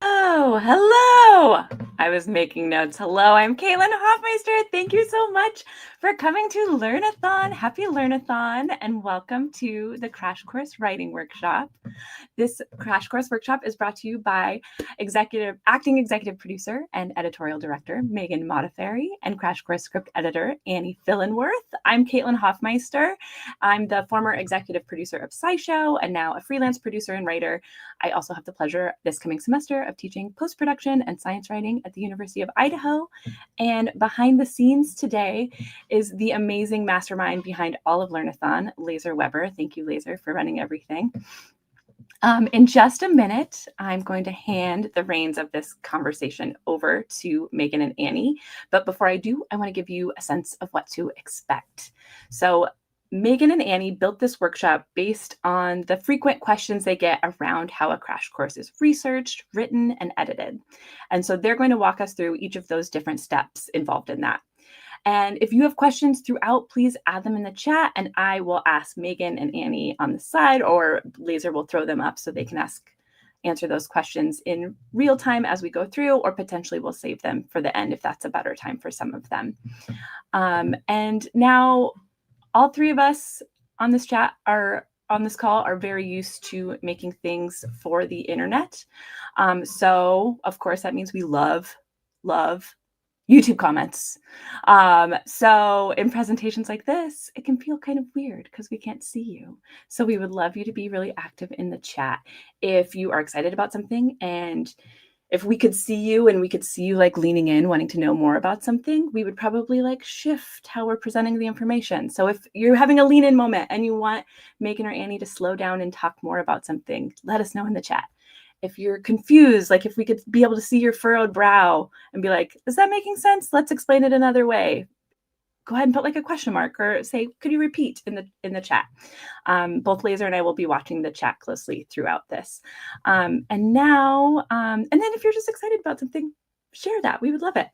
Oh, hello. I was making notes. Hello, I'm Caitlin Hoffmeister. Thank you so much for coming to Learnathon. Happy Learnathon and welcome to the Crash Course Writing Workshop. This Crash Course Workshop is brought to you by acting executive producer and editorial director Meghan Modafferi and Crash Course script editor Annie Fillenwarth. I'm Caitlin Hoffmeister. I'm the former executive producer of SciShow and now a freelance producer and writer. I also have the pleasure this coming semester of teaching post-production and science writing at the University of Idaho. And behind the scenes today is the amazing mastermind behind all of Learnathon, Laser Weber. Thank you, Laser, for running everything. In just a minute, I'm going to hand the reins of this conversation over to Meghan and Annie. But before I do, I want to give you a sense of what to expect. So Meghan and Annie built this workshop based on the frequent questions they get around how a crash course is researched, written, and edited. And so they're going to walk us through each of those different steps involved in that. And if you have questions throughout, please add them in the chat and I will ask Meghan and Annie on the side, or Laser will throw them up so they can answer those questions in real time as we go through, or potentially we'll save them for the end if that's a better time for some of them. And now all three of us on this chat on this call are very used to making things for the internet. So of course that means we love YouTube comments. So in presentations like this, it can feel kind of weird because we can't see you. So we would love you to be really active in the chat. If you are excited about something and if we could see you and we could see you like leaning in, wanting to know more about something, we would probably like shift how we're presenting the information. So if you're having a lean in moment and you want Meghan or Annie to slow down and talk more about something, let us know in the chat. If you're confused, like if we could be able to see your furrowed brow and be like, is that making sense? Let's explain it another way. Go ahead and put like a question mark or say, could you repeat in the chat? Both Laser and I will be watching the chat closely throughout this. And then if you're just excited about something, share that. We would love it.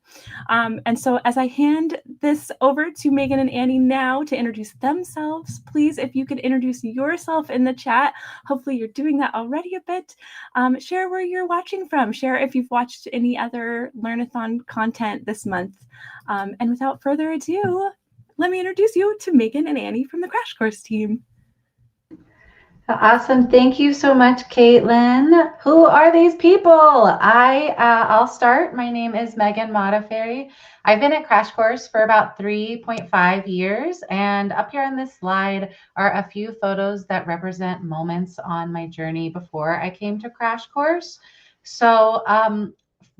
And so as I hand this over to Meghan and Annie now to introduce themselves, please, if you could introduce yourself in the chat. Hopefully you're doing that already a bit. Share where you're watching from. Share if you've watched any other Learnathon content this month. And without further ado, let me introduce you to Meghan and Annie from the Crash Course team. Awesome. Thank you so much, Caitlin. Who are these people? I'll start. My name is Meghan Modafferi. I've been at Crash Course for about 3.5 years. And up here on this slide are a few photos that represent moments on my journey before I came to Crash Course. So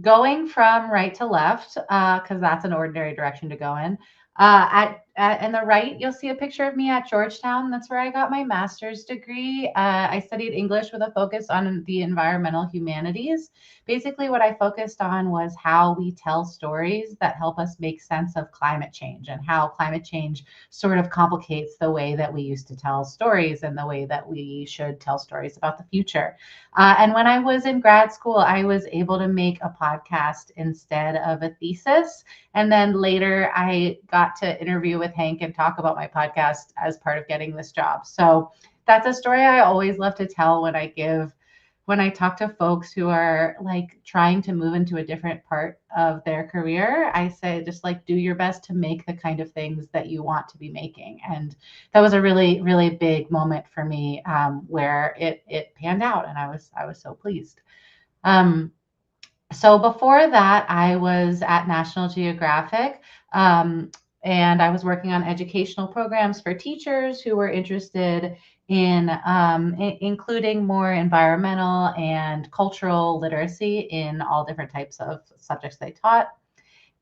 going from right to left, because that's an ordinary direction to go in, In the right, you'll see a picture of me at Georgetown. That's where I got my master's degree. I studied English with a focus on the environmental humanities. Basically, what I focused on was how we tell stories that help us make sense of climate change and how climate change sort of complicates the way that we used to tell stories and the way that we should tell stories about the future. And when I was in grad school, I was able to make a podcast instead of a thesis. And then later, I got to interview with Hank and talk about my podcast as part of getting this job. So that's a story I always love to tell when I talk to folks who are like trying to move into a different part of their career. I say just like do your best to make the kind of things that you want to be making. And that was a really, really big moment for me, where it panned out, and I was so pleased. Um, so before that, I was at National Geographic, and I was working on educational programs for teachers who were interested in including more environmental and cultural literacy in all different types of subjects they taught.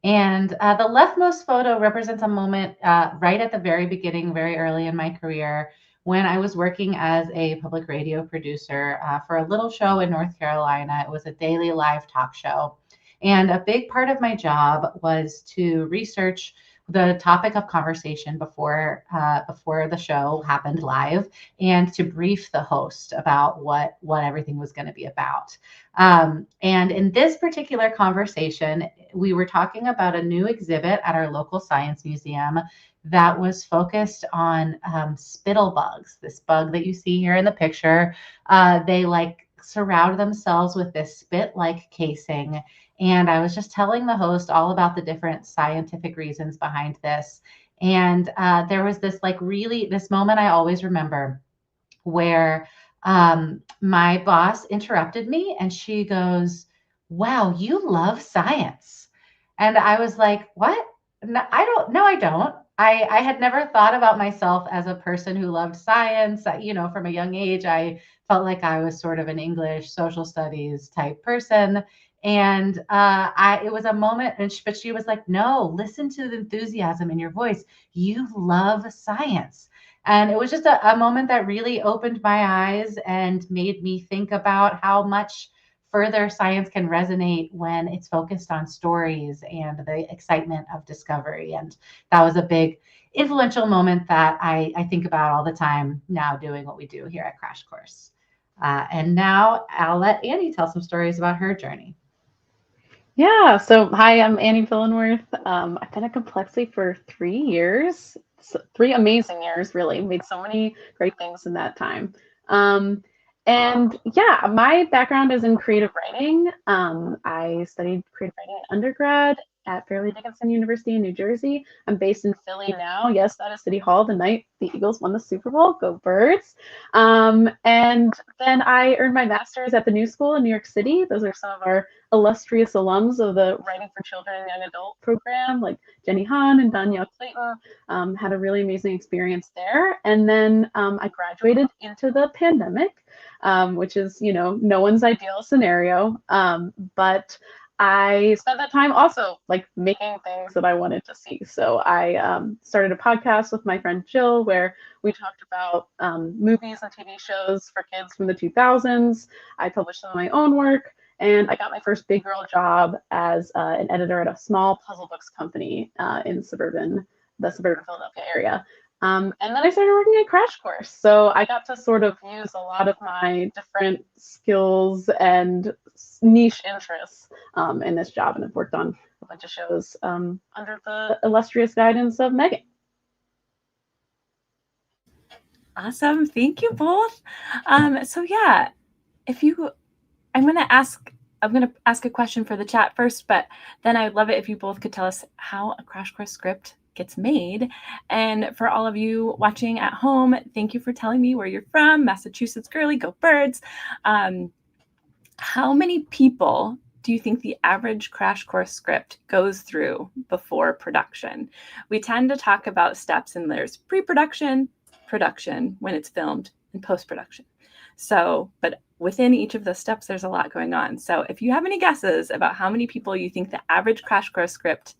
And the leftmost photo represents a moment right at the very beginning, very early in my career, when I was working as a public radio producer for a little show in North Carolina. It was a daily live talk show. And a big part of my job was to research the topic of conversation before the show happened live, and to brief the host about what everything was going to be about. And in this particular conversation, we were talking about a new exhibit at our local science museum that was focused on spittle bugs. This bug that you see here in the picture, they like surround themselves with this spit-like casing. And I was just telling the host all about the different scientific reasons behind this. And there was this this moment I always remember where my boss interrupted me and she goes, "Wow, you love science." And I was like, "What? No, I don't. No, I don't." I had never thought about myself as a person who loved science. From a young age, I felt like I was sort of an English social studies type person. And it was a moment, but she was like, "No, listen to the enthusiasm in your voice. You love science." And it was just a moment that really opened my eyes and made me think about how much further science can resonate when it's focused on stories and the excitement of discovery. And that was a big influential moment that I think about all the time now doing what we do here at Crash Course. And now I'll let Annie tell some stories about her journey. Yeah, so hi, I'm Annie Fillenwarth. I've been at Complexly for 3 years, 3 amazing years, really. Made so many great things in that time. Um, and yeah, my background is in creative writing. I studied creative writing in undergrad at Fairleigh Dickinson University in New Jersey. I'm based in Philly now. Yes, that is City Hall the night the Eagles won the Super Bowl. Go Birds. And then I earned my master's at the New School in New York City. Those are some of our illustrious alums of the Writing for Children and Young Adult program, like Jenny Han and Danielle Clayton. Had a really amazing experience there. And then I graduated into the pandemic, which is, no one's ideal scenario. But I spent that time also like making things that I wanted to see. So I started a podcast with my friend Jill where we talked about movies and TV shows for kids from the 2000s. I published some of my own work. And I got my first big girl job as an editor at a small puzzle books company in the suburban Philadelphia area. And then I started working at Crash Course. So I got to sort of use a lot of my different skills and niche interests in this job. And I've worked on a bunch of shows under the illustrious guidance of Meghan. Awesome. Thank you both. So yeah, I'm going to ask a question for the chat first, but then I'd love it if you both could tell us how a Crash Course script gets made. And for all of you watching at home, thank you for telling me where you're from. Massachusetts girly, go Birds. How many people do you think the average Crash Course script goes through before production? We tend to talk about steps, and there's pre-production, production when it's filmed, and post-production. So, but within each of those steps, there's a lot going on. So if you have any guesses about how many people you think the average Crash Course script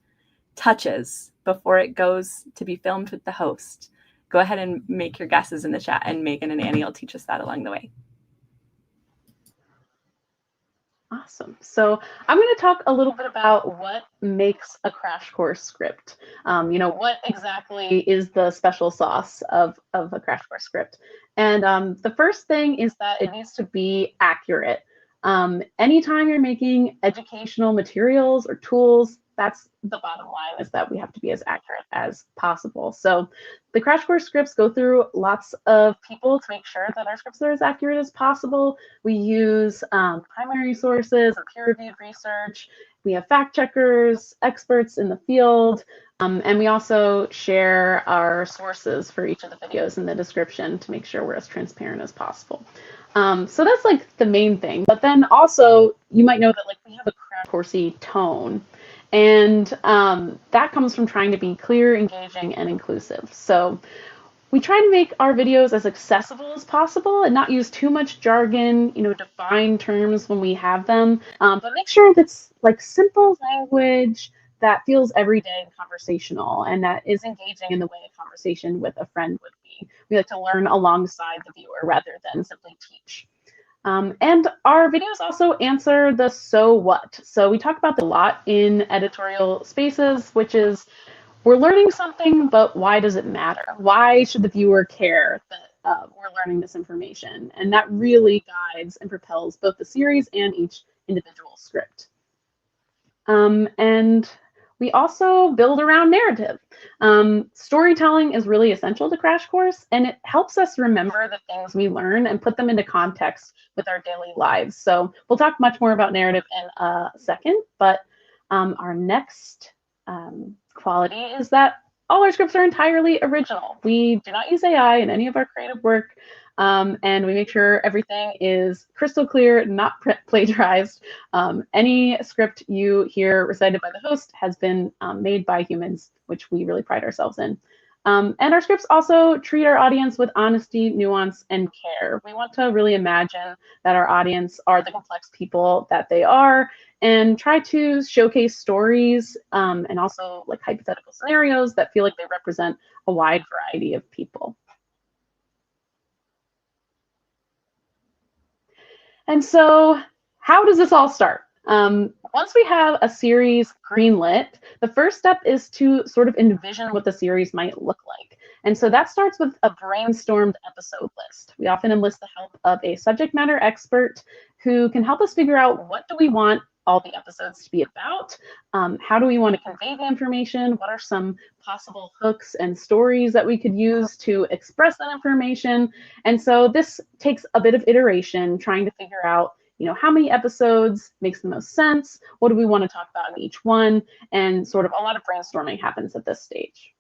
touches before it goes to be filmed with the host? Go ahead and make your guesses in the chat, and Megan and Annie will teach us that along the way. Awesome. So I'm going to talk a little bit about what makes a crash course script. What exactly is the special sauce of a crash course script? And the first thing is that it needs to be accurate. Anytime you're making educational materials or tools, that's the bottom line, is that we have to be as accurate as possible. So the crash course scripts go through lots of people to make sure that our scripts are as accurate as possible. We use primary sources and peer-reviewed research. We have fact checkers, experts in the field, and we also share our sources for each of the videos in the description to make sure we're as transparent as possible. So that's like the main thing. But then also, you might know that like we have a crash coursey tone. And that comes from trying to be clear, engaging, and inclusive. So we try to make our videos as accessible as possible and not use too much jargon, define terms when we have them, but make sure that's like simple language that feels everyday and conversational and that is engaging in the way a conversation with a friend would be. We like to learn alongside the viewer rather than simply teach. And our videos also answer the so what. So we talk about that a lot in editorial spaces, which is we're learning something, but why does it matter? Why should the viewer care that we're learning this information? And that really guides and propels both the series and each individual script. And we also build around narrative. Storytelling is really essential to Crash Course, and it helps us remember the things we learn and put them into context with our daily lives. So we'll talk much more about narrative in a second, but our next quality is that all our scripts are entirely original. We do not use AI in any of our creative work, and we make sure everything is crystal clear, not plagiarized. Any script you hear recited by the host has been made by humans, which we really pride ourselves in. And our scripts also treat our audience with honesty, nuance, and care. We want to really imagine that our audience are the complex people that they are and try to showcase stories and also like hypothetical scenarios that feel like they represent a wide variety of people. And so how does this all start? Once we have a series greenlit, the first step is to sort of envision what the series might look like. And so that starts with a brainstormed episode list. We often enlist the help of a subject matter expert who can help us figure out what do we want all the episodes to be about? How do we want to convey the information? What are some possible hooks and stories that we could use to express that information? And so this takes a bit of iteration, trying to figure out how many episodes makes the most sense? What do we want to talk about in each one? And sort of a lot of brainstorming happens at this stage.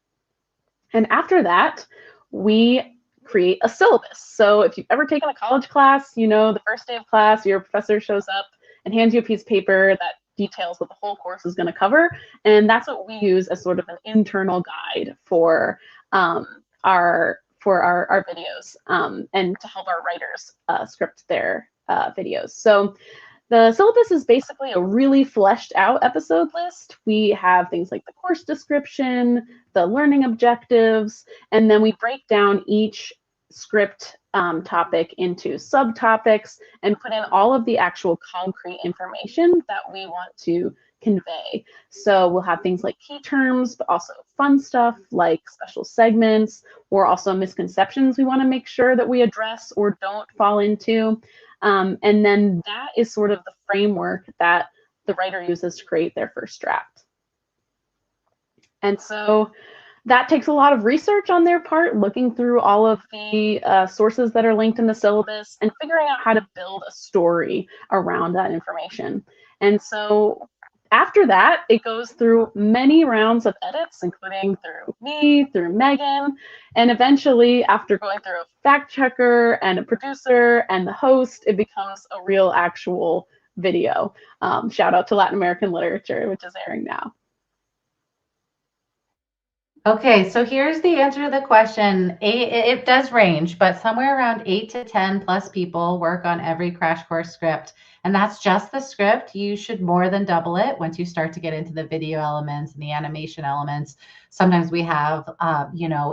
And after that, we create a syllabus. So if you've ever taken a college class, the first day of class, your professor shows up and hands you a piece of paper that details what the whole course is going to cover. And that's what we use as sort of an internal guide for our videos and to help our writers script their videos. So the syllabus is basically a really fleshed out episode list. We have things like the course description, the learning objectives, and then we break down each script topic into subtopics and put in all of the actual concrete information that we want to convey. So we'll have things like key terms, but also fun stuff like special segments or also misconceptions we want to make sure that we address or don't fall into. And then that is sort of the framework that the writer uses to create their first draft. And so that takes a lot of research on their part, looking through all of the sources that are linked in the syllabus and figuring out how to build a story around that information. And so after that, it goes through many rounds of edits, including through me, through Megan, and eventually, after going through a fact checker and a producer and the host, it becomes a real actual video. Shout out to Latin American Literature, which is airing now. Okay, so here's the answer to the question. It does range, but somewhere around 8 to 10 plus people work on every crash course script. And that's just the script. You should more than double it once you start to get into the video elements and the animation elements. Sometimes we have,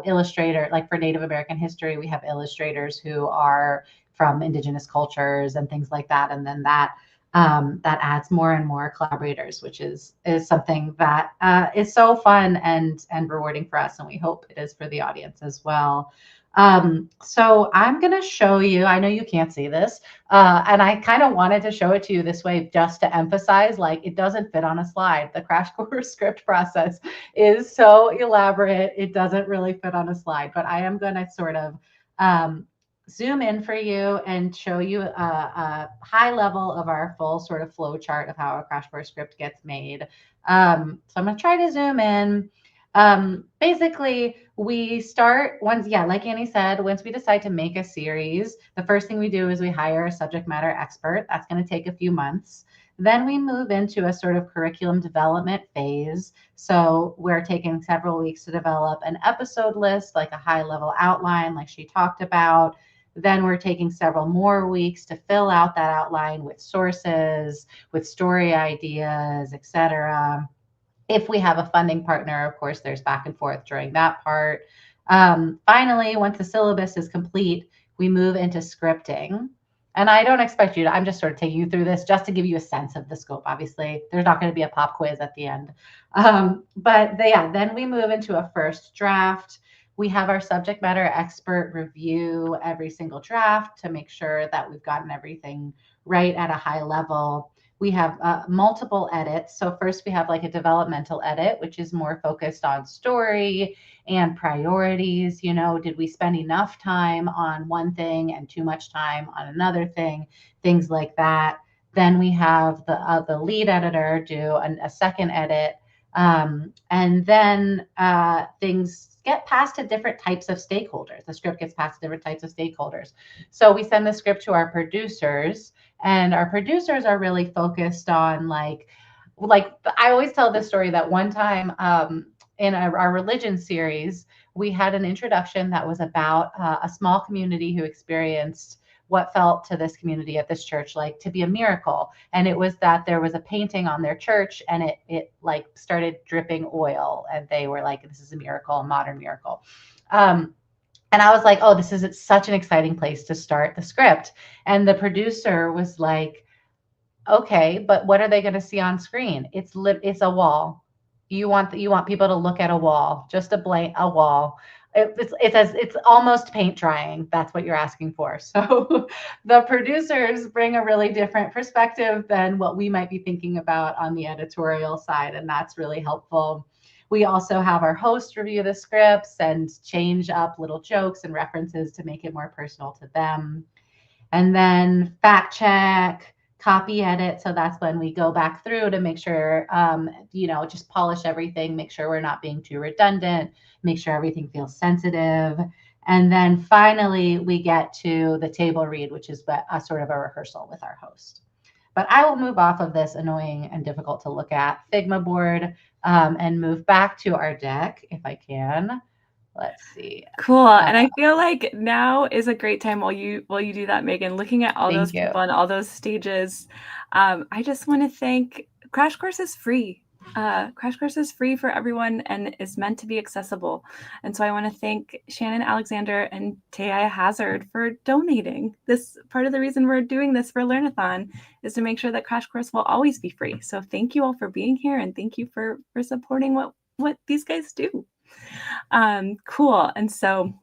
illustrator, like for Native American history, we have illustrators who are from indigenous cultures and things like that. And then that adds more and more collaborators, which is something that is so fun and rewarding for us, and we hope it is for the audience as well. So I'm going to show you. I know you can't see this, and I kind of wanted to show it to you this way just to emphasize, like, it doesn't fit on a slide. The crash course script process is so elaborate; it doesn't really fit on a slide. But I am going to sort of um, zoom in for you and show you a high level of our full sort of flow chart of how a crash course script gets made. So I'm going to try to zoom in. Basically, we start once, yeah, like Annie said, once we decide to make a series, the first thing we do is we hire a subject matter expert. That's going to take a few months. Then we move into a sort of curriculum development phase. So we're taking several weeks to develop an episode list, like a high level outline, like she talked about. Then we're taking several more weeks to fill out that outline with sources, with story ideas, etc. If we have a funding partner, of course, there's back and forth during that part. Finally, once the syllabus is complete, we move into scripting. And I don't expect you to, I'm just sort of taking you through this just to give you a sense of the scope. Obviously, there's not going to be a pop quiz at the end. Then we move into a first draft. We have our subject matter expert review every single draft to make sure that we've gotten everything right at a high level. We have multiple edits. So first we have like a developmental edit, which is more focused on story and priorities. You know, did we spend enough time on one thing and too much time on another thing? Things like that. Then we have the lead editor do a second edit. And then things get passed to different types of stakeholders. The script gets passed to different types of stakeholders. So we send the script to our producers, and our producers are really focused on like I always tell this story that one time in our religion series, we had an introduction that was about a small community who experienced what felt to this community at this church like to be a miracle. And it was that there was a painting on their church, and it like started dripping oil, and they were like, this is a miracle, a modern miracle. And I was like, oh, this is such an exciting place to start the script. And the producer was like, okay, but what are they going to see on screen? It's a wall. You want people to look at a wall, just a wall. It's almost paint drying. That's what you're asking for. So the producers bring a really different perspective than what we might be thinking about on the editorial side, and that's really helpful. We also have our host review the scripts and change up little jokes and references to make it more personal to them. And then fact check, copy edit. So that's when we go back through to make sure, just polish everything, make sure we're not being too redundant, make sure everything feels sensitive. And then finally, we get to the table read, which is a sort of a rehearsal with our host. But I will move off of this annoying and difficult to look at Figma board and move back to our deck if I can. Let's see. Cool. And I feel like now is a great time while you do that, Megan, looking at all those people and all those stages. I just want to thank Crash Course is free. Crash Course is free for everyone and is meant to be accessible. And so I want to thank Shannon Alexander and Taya Hazard for donating. This part of the reason we're doing this for Learnathon is to make sure that Crash Course will always be free. So thank you all for being here, and thank you for supporting what these guys do. Cool. And so,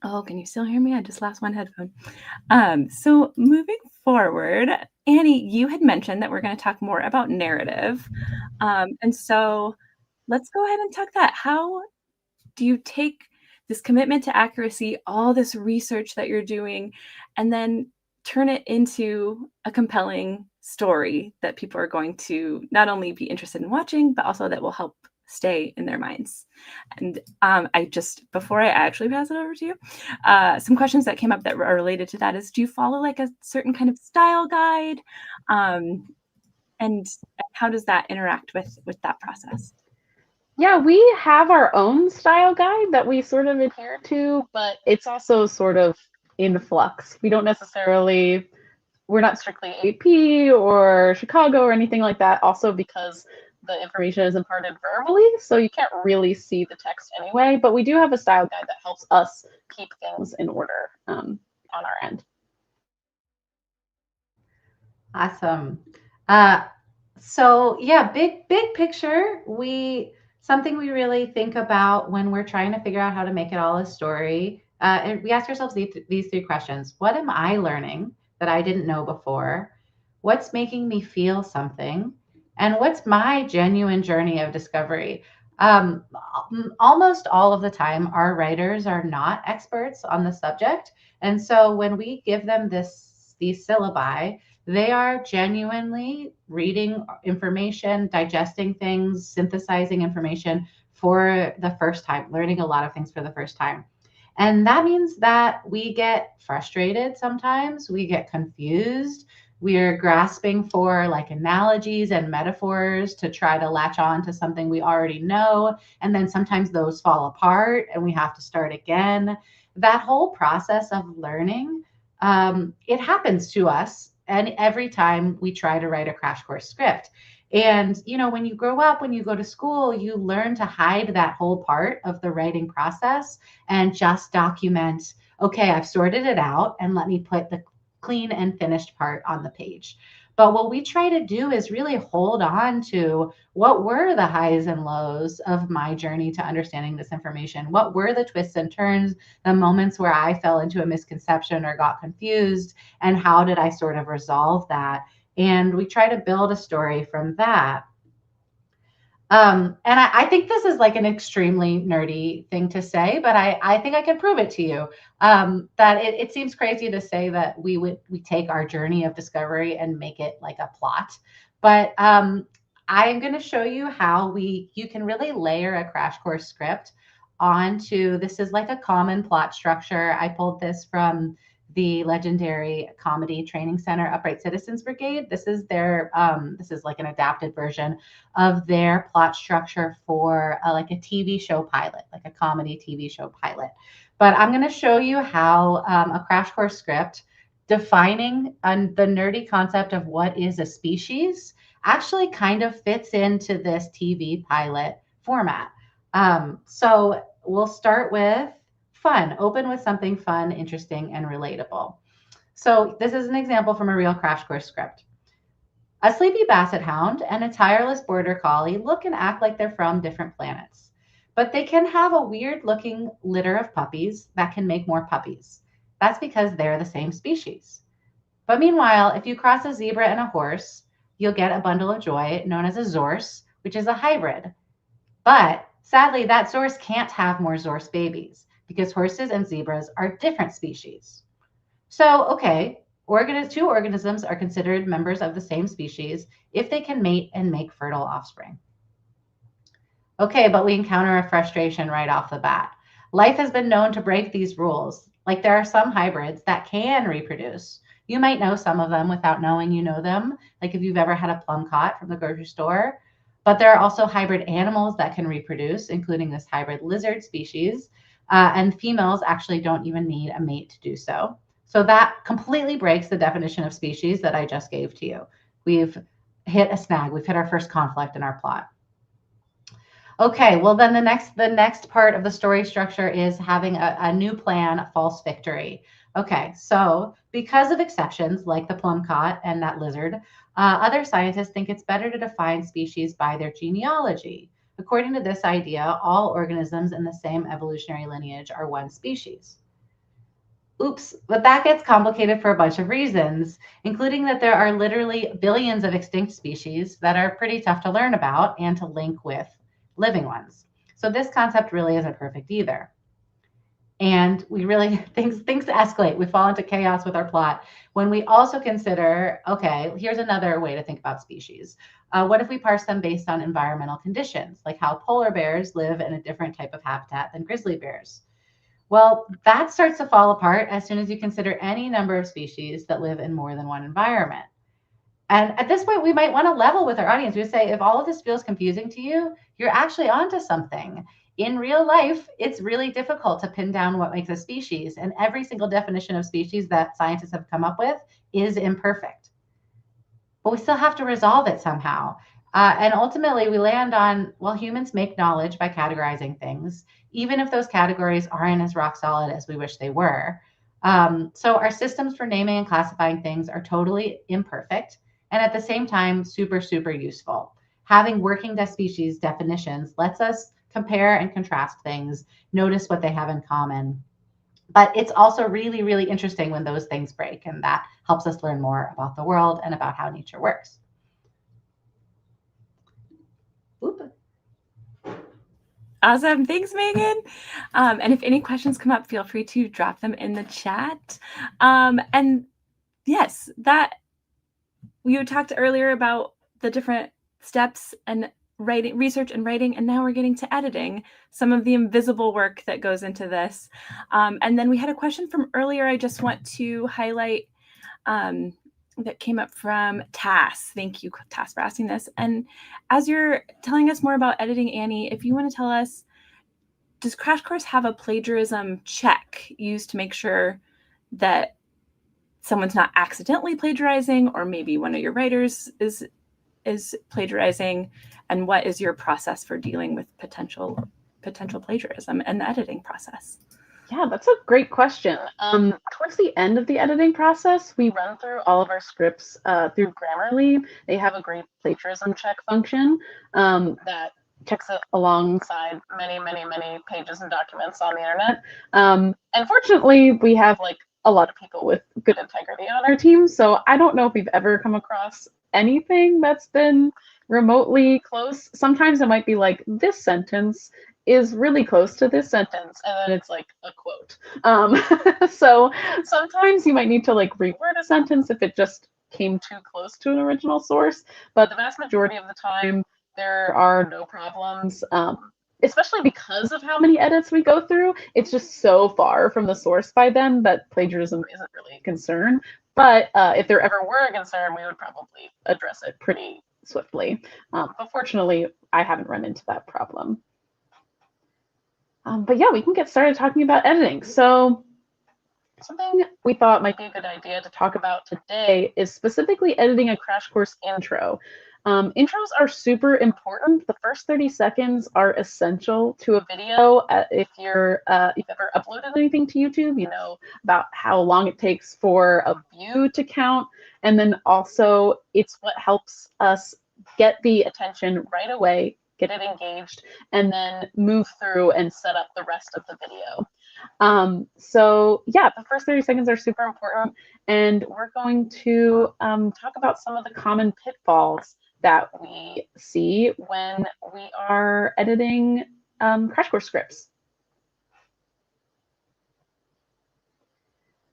can you still hear me? I just lost one headphone. So moving forward, Annie, you had mentioned that we're going to talk more about narrative. And so let's go ahead and talk that. How do you take this commitment to accuracy, all this research that you're doing, and then turn it into a compelling story that people are going to not only be interested in watching, but also that will help stay in their minds? And before I actually pass it over to you, some questions that came up that are related to that is, do you follow like a certain kind of style guide? And how does that interact with that process? Yeah, we have our own style guide that we sort of adhere to, but it's also sort of in flux. We don't necessarily, we're not strictly AP or Chicago or anything like that, also because the information is imparted verbally, so you can't really see the text anyway. But we do have a style guide that helps us keep things in order on our end. Awesome. Uh, so yeah, big picture. Something we really think about when we're trying to figure out how to make it all a story. And we ask ourselves these three questions: What am I learning that I didn't know before? What's making me feel something? And what's my genuine journey of discovery? Um, Almost all of the time, our writers are not experts on the subject, and so when we give them these syllabi, they are genuinely reading information, digesting things, synthesizing information for the first time, learning a lot of things for the first time. And that means that we get frustrated sometimes, we get confused. We're grasping for like analogies and metaphors to try to latch on to something we already know. And then sometimes those fall apart and we have to start again. That whole process of learning, it happens to us. And every time we try to write a crash course script. And, when you grow up, when you go to school, you learn to hide that whole part of the writing process and just document, okay, I've sorted it out and let me put the clean and finished part on the page. But what we try to do is really hold on to what were the highs and lows of my journey to understanding this information. What were the twists and turns, the moments where I fell into a misconception or got confused, and how did I sort of resolve that? And we try to build a story from that. And I think this is like an extremely nerdy thing to say, but I think I can prove it to you. That it seems crazy to say that we take our journey of discovery and make it like a plot. But I'm going to show you how you can really layer a crash course script onto. This is like a common plot structure. I pulled this from the legendary comedy training center Upright Citizens Brigade. This is this is like an adapted version of their plot structure for like a TV show pilot, like a comedy TV show pilot. But I'm going to show you how a crash course script defining the nerdy concept of what is a species actually kind of fits into this TV pilot format. So we'll start with fun, open with something fun, interesting, and relatable. So this is an example from a real crash course script. A sleepy basset hound and a tireless border collie look and act like they're from different planets. But they can have a weird looking litter of puppies that can make more puppies. That's because they're the same species. But meanwhile, if you cross a zebra and a horse, you'll get a bundle of joy known as a zorse, which is a hybrid. But sadly, that zorse can't have more zorse babies because horses and zebras are different species. So, okay, two organisms are considered members of the same species if they can mate and make fertile offspring. Okay, but we encounter a frustration right off the bat. Life has been known to break these rules. Like there are some hybrids that can reproduce. You might know some of them without knowing you know them, like if you've ever had a plum cot from the grocery store. But there are also hybrid animals that can reproduce, including this hybrid lizard species. And females actually don't even need a mate to do so. So that completely breaks the definition of species that I just gave to you. We've hit a snag. We've hit our first conflict in our plot. Okay, well then the next part of the story structure is having a new plan, a false victory. Okay, so because of exceptions like the plum cot and that lizard, other scientists think it's better to define species by their genealogy. According to this idea, all organisms in the same evolutionary lineage are one species. Oops, but that gets complicated for a bunch of reasons, including that there are literally billions of extinct species that are pretty tough to learn about and to link with living ones. So this concept really isn't perfect either. And we really, things escalate. We fall into chaos with our plot when we also consider, okay, here's another way to think about species. What if we parse them based on environmental conditions, like how polar bears live in a different type of habitat than grizzly bears? Well, that starts to fall apart as soon as you consider any number of species that live in more than one environment. And at this point, we might want to level with our audience. We say, if all of this feels confusing to you, you're actually onto something. In real life, it's really difficult to pin down what makes a species. And every single definition of species that scientists have come up with is imperfect. But we still have to resolve it somehow. And ultimately, we land on, well, humans make knowledge by categorizing things, even if those categories aren't as rock solid as we wish they were. So our systems for naming and classifying things are totally imperfect and at the same time, super, super useful. Having working species definitions lets us compare and contrast things, notice what they have in common. But it's also really, really interesting when those things break, and that helps us learn more about the world and about how nature works. Oop. Awesome. Thanks, Megan. And if any questions come up, feel free to drop them in the chat. And yes, that you talked earlier about the different steps and writing, research and writing, and now we're getting to editing, some of the invisible work that goes into this. And then we had a question from earlier I just want to highlight that came up from Tass. Thank you, Tass, for asking this. And as you're telling us more about editing, Annie, if you want to tell us, does Crash Course have a plagiarism check used to make sure that someone's not accidentally plagiarizing, or maybe one of your writers is plagiarizing? And what is your process for dealing with potential plagiarism and the editing process? Yeah, that's a great question. Towards the end of the editing process, we run through all of our scripts through Grammarly. They have a great plagiarism check function that checks it alongside many, many, many pages and documents on the internet. And fortunately, we have like a lot of people with good integrity on our team. So I don't know if we've ever come across anything that's been remotely close. Sometimes it might be like, this sentence is really close to this sentence, and then it's like a quote. So sometimes you might need to like reword a sentence if it just came too close to an original source, but the vast majority of the time there are no problems, especially because of how many edits we go through. It's just so far from the source by then that plagiarism isn't really a concern. But if there ever were a concern, we would probably address it pretty swiftly. But fortunately, I haven't run into that problem. But yeah, we can get started talking about editing. So something we thought might be a good idea to talk about today is specifically editing a Crash Course intro. Intros are super important. The first 30 seconds are essential to a video. If you've ever uploaded anything to YouTube, you know about how long it takes for a view to count. And then also it's what helps us get the attention right away, get it engaged, and then move through and set up the rest of the video. So yeah, the first 30 seconds are super important, and we're going to talk about some of the common pitfalls that we see when we are editing Crash Course scripts.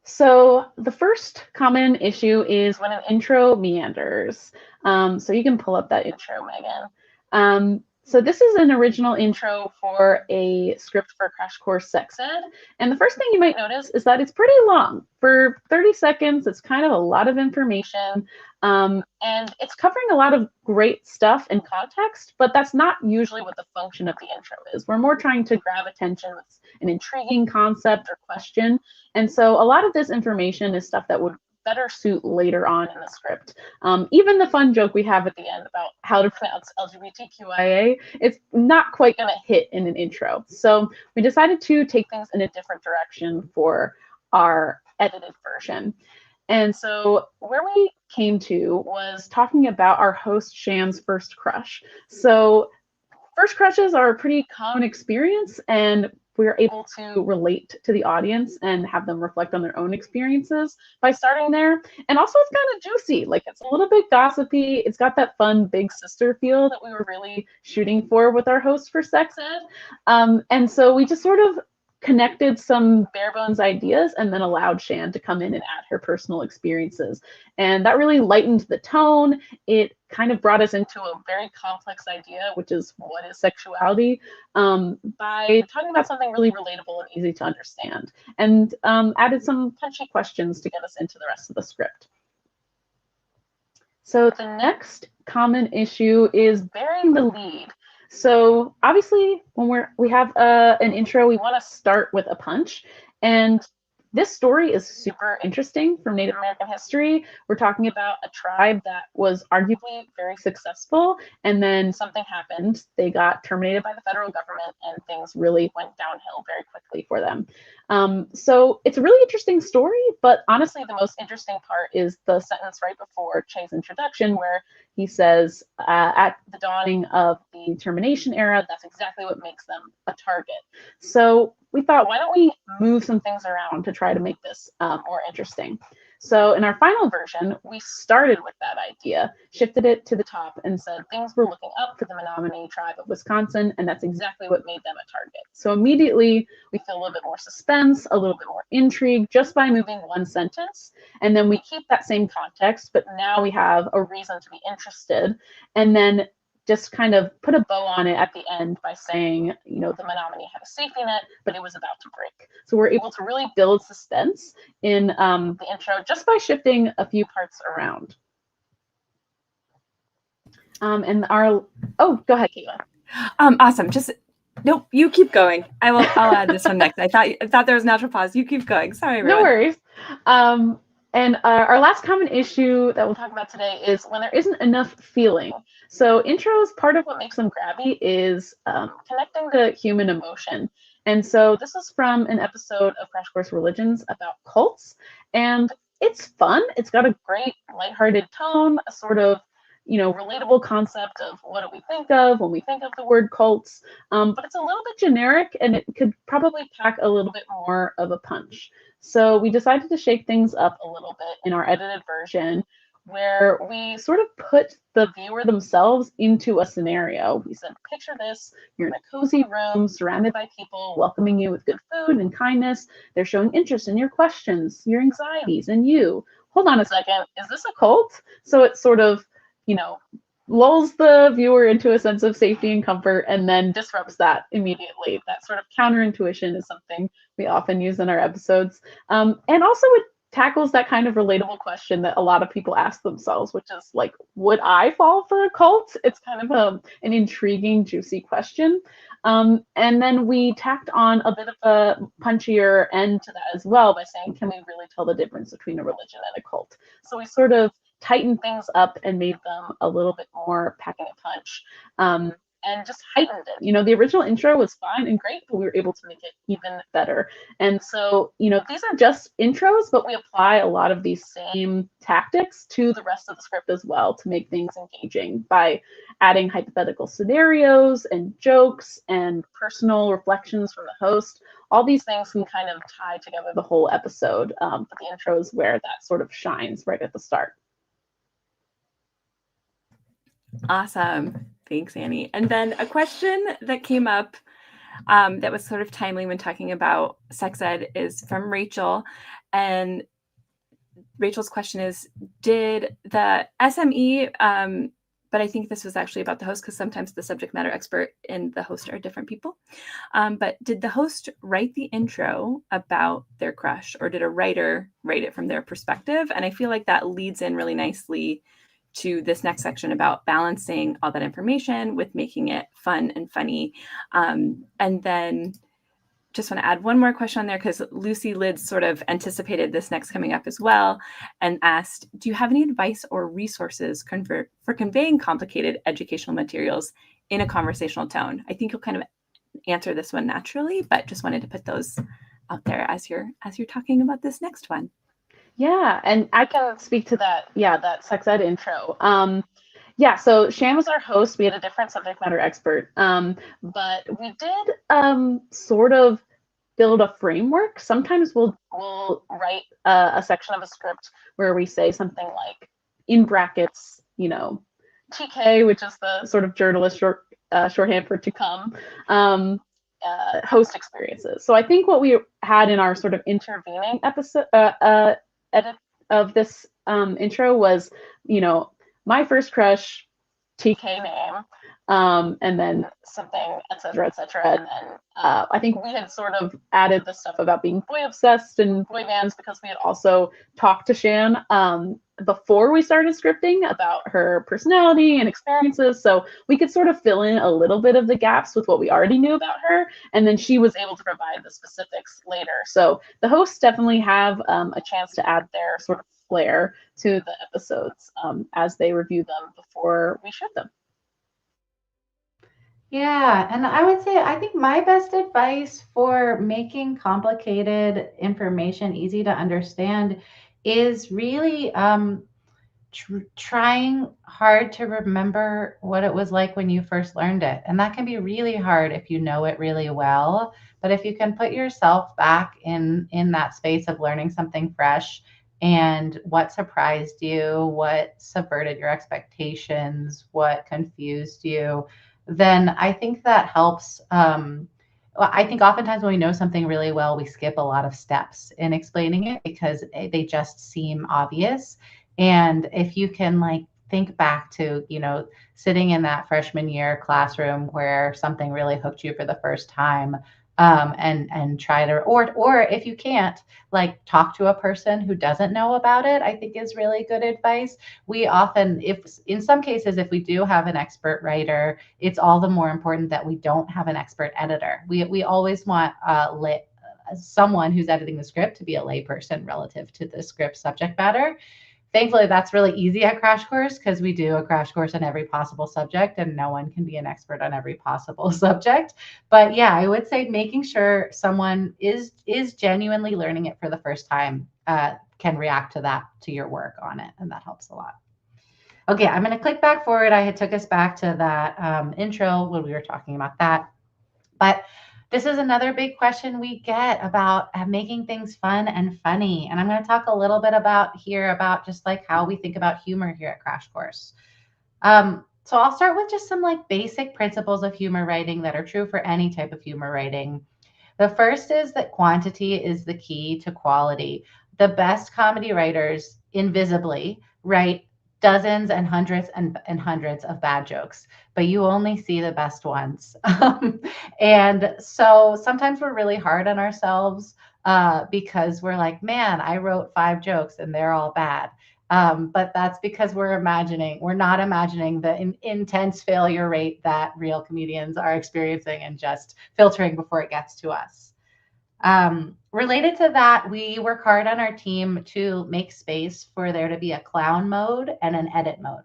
So the first common issue is when an intro meanders. So you can pull up that intro, Megan. So this is an original intro for a script for Crash Course Sex Ed. And the first thing you might notice is that it's pretty long. For 30 seconds, it's kind of a lot of information. And it's covering a lot of great stuff in context, but that's not usually what the function of the intro is. We're more trying to grab attention with an intriguing concept or question. And so a lot of this information is stuff that would better suit later on in the script. Even the fun joke we have at the end about how to pronounce LGBTQIA, it's not quite going to hit in an intro. So we decided to take things in a different direction for our edited version. And so where we came to was talking about our host Shan's first crush. So first crushes are a pretty common experience, and we're able to relate to the audience and have them reflect on their own experiences by starting there. And also it's kind of juicy, like it's a little bit gossipy. It's got that fun big sister feel that we were really shooting for with our host for Sex Ed. And so we just sort of connected some bare bones ideas and then allowed Shan to come in and add her personal experiences. And that really lightened the tone. It kind of brought us into a very complex idea, which is what is sexuality, by talking about something really relatable and easy to understand, and added some punchy questions to get us into the rest of the script. So the next common issue is bearing the lead. So obviously, when we have an intro, we want to start with a punch, and this story is super interesting from Native American history. We're talking about a tribe that was arguably very successful, and then something happened. They got terminated by the federal government, and things really went downhill very quickly for them. So it's a really interesting story, but honestly, the most interesting part is the sentence right before Che's introduction, where he says, at the dawning of the termination era, that's exactly what makes them a target. So we thought, why don't we move some things around to try to make this more interesting? So in our final version, we started with that idea, shifted it to the top, and said things were looking up for the Menominee tribe of Wisconsin, and that's exactly what made them a target. So immediately we feel a little bit more suspense, a little bit more intrigue, just by moving one sentence. And then we keep that same context, but now we have a reason to be interested. And then just kind of put a bow on it at the end by saying, you know, the Menominee had a safety net, but it was about to break. So we're able to really build suspense in the intro just by shifting a few parts around. Go ahead, Caitlin. Awesome. Nope, you keep going. I'll add this one next. I thought there was natural pause. You keep going. Sorry, everyone. No worries. And our last common issue that we'll talk about today is when there isn't enough feeling. So intros, part of what makes them grabby is connecting to human emotion. And so this is from an episode of Crash Course Religions about cults. And it's fun. It's got a great lighthearted tone, a sort of, you know, relatable concept of what do we think of when we think of the word cults. But it's a little bit generic, and it could probably pack a little bit more of a punch. So we decided to shake things up a little bit in our edited version, where we sort of put the viewer themselves into a scenario. We said, picture this, you're in a cozy room surrounded by people welcoming you with good food and kindness. They're showing interest in your questions, your anxieties, and you. Hold on a second, is this a cult? So it's sort of, you know, lulls the viewer into a sense of safety and comfort, and then disrupts that immediately. That sort of counterintuition is something we often use in our episodes. And also it tackles that kind of relatable question that a lot of people ask themselves, which is like, would I fall for a cult? It's kind of an intriguing, juicy question. And then we tacked on a bit of a punchier end to that as well by saying, can we really tell the difference between a religion and a cult? So we sort of tightened things up and made them a little bit more packing a punch, and just heightened it. You know, the original intro was fine and great, but we were able to make it even better. And so, you know, these are just intros, but we apply a lot of these same tactics to the rest of the script as well to make things engaging by adding hypothetical scenarios and jokes and personal reflections from the host. All these things can kind of tie together the whole episode, but the intro is where that sort of shines right at the start. Awesome. Thanks, Annie. And then a question that came up that was sort of timely when talking about sex ed is from Rachel. And Rachel's question is, did the SME, but I think this was actually about the host because sometimes the subject matter expert and the host are different people. But did the host write the intro about their crush, or did a writer write it from their perspective? And I feel like that leads in really nicely to this next section about balancing all that information with making it fun and funny. And then just want to add one more question on there because Lucy Lids sort of anticipated this next coming up as well and asked, do you have any advice or resources for conveying complicated educational materials in a conversational tone? I think you'll kind of answer this one naturally, but just wanted to put those out there as you're talking about this next one. Yeah, and I can speak to that. Yeah, that sex ed intro. So Shan was our host. We had a different subject matter expert, but we did sort of build a framework. Sometimes we'll write a section of a script where we say something like, in brackets, you know, TK, which is the sort of journalist shorthand for to come. Host experiences. So I think what we had in our sort of intervening episode edit of this intro was, you know, my first crush, TK name, and then something, etc., etc. And then I think we had sort of added the stuff about being boy obsessed and boy bands because we had also talked to Shan before we started scripting about her personality and experiences. So we could sort of fill in a little bit of the gaps with what we already knew about her. And then she was able to provide the specifics later. So the hosts definitely have a chance to add their sort of flair to the episodes as they review them before we shoot them. Yeah, and I would say I think my best advice for making complicated information easy to understand is really trying hard to remember what it was like when you first learned it. And that can be really hard if you know it really well. But if you can put yourself back in that space of learning something fresh and what surprised you, what subverted your expectations, what confused you, then I think that helps. Well, I think oftentimes when we know something really well, we skip a lot of steps in explaining it because they just seem obvious. And if you can like think back to, sitting in that freshman year classroom where something really hooked you for the first time, and try to, or if you can't, like talk to a person who doesn't know about it, I think is really good advice. We often, if in some cases, if we do have an expert writer, it's all the more important that we don't have an expert editor. We always want someone who's editing the script to be a layperson relative to the script subject matter. Thankfully, that's really easy at Crash Course because we do a crash course on every possible subject and no one can be an expert on every possible subject. But yeah, I would say making sure someone is genuinely learning it for the first time can react to that, to your work on it. And that helps a lot. Okay, I'm going to click back forward. I had took us back to that intro when we were talking about that. But this is another big question we get about making things fun and funny. And I'm going to talk a little bit about just like how we think about humor here at Crash Course. So I'll start with just some like basic principles of humor writing that are true for any type of humor writing. The first is that quantity is the key to quality. The best comedy writers invisibly write dozens and hundreds of bad jokes, but you only see the best ones. And so sometimes we're really hard on ourselves because we're like, man, I wrote 5 jokes and they're all bad. But that's because we're not imagining the intense failure rate that real comedians are experiencing and just filtering before it gets to us. Related to that, we work hard on our team to make space for there to be a clown mode and an edit mode.